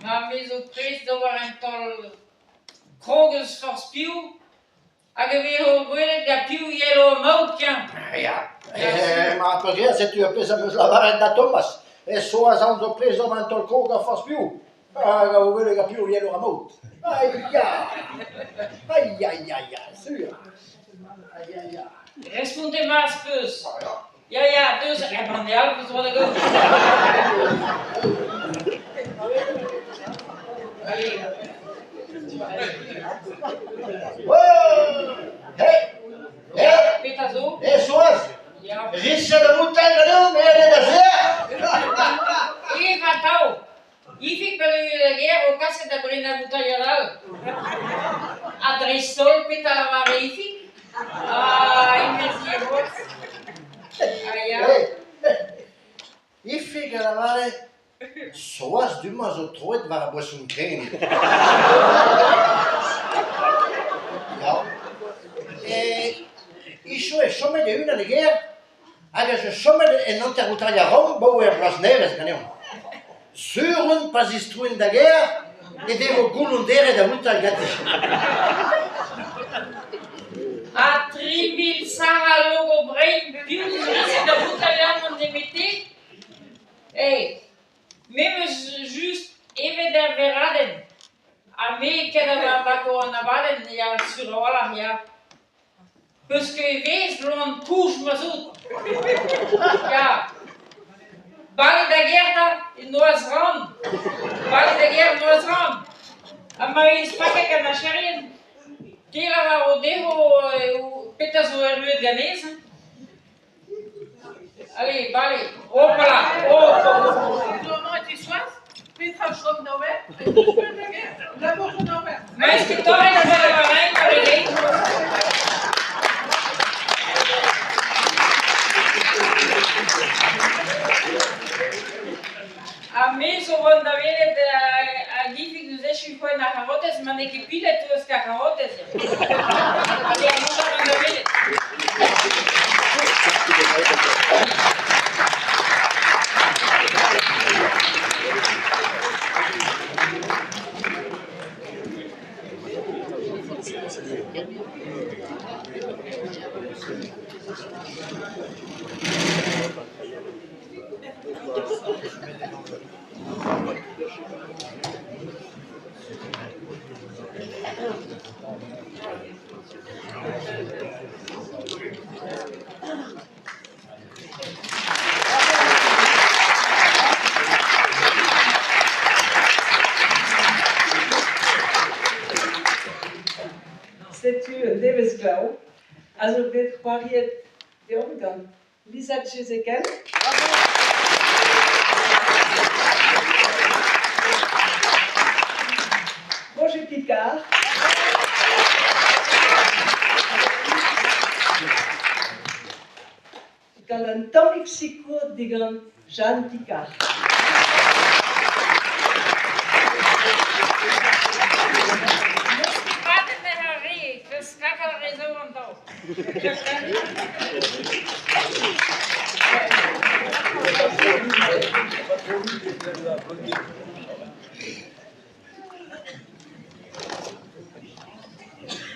Ma mis op prijs dat we een tal krogels verspiel. En je weer willen dat piu yellow moutje. Ja, maar perché se tu pensi che lavorare da Thomas e so as hanno preso un tal kroger verspiel. We willen dat più yellow remote. Ja, zuur. Ja. Responde maar spus. Ja, dus ik ben jou, dus wat ik ook. Hey, Peter zo? hey, zoals. Ja. Risse de montagne de mais de fer. Eva tau. Ifik pelo guerra o casse da brina butayaral. A tristol Peter la ifik. Merci vos. Ifik eravare zoals du maar zo troit waar we zo'n kring. Ja. Iso e some de una de guerra. Aga je some de non territoria Rome, bo e plas neves ganham. Suren pas istruin da guerra e devo gulundere da ultra gatti. A 3000 Sarah logo brain beauty da butayan de métier. Hey, même juste even der veraden. A me que da bako na valen ja sur wala ja. Parce que wees l'on touche maar zo. Ja. Bali da guerra in Noasran. Bali da guerra Noasran. A mais pakke que na cherin. Tira va rodejo petas o erluet ganesa. Allez, Bali. Hopla. Comment tu sois? Petra Schrock Norbert? D'abord Norbert. Mas que torre da Varavarém, Carilei. A mesa onde ele a Gifig nos deixa foi na carrotas, mas nem que pilha tuas carrotas. Ali a moça onde ele. Statue Davis-Blau. Also wird variiert der Umgang. Lisa Tschüssekel. Roger Picard. Galantomic Sicourt de Jeanne Picard.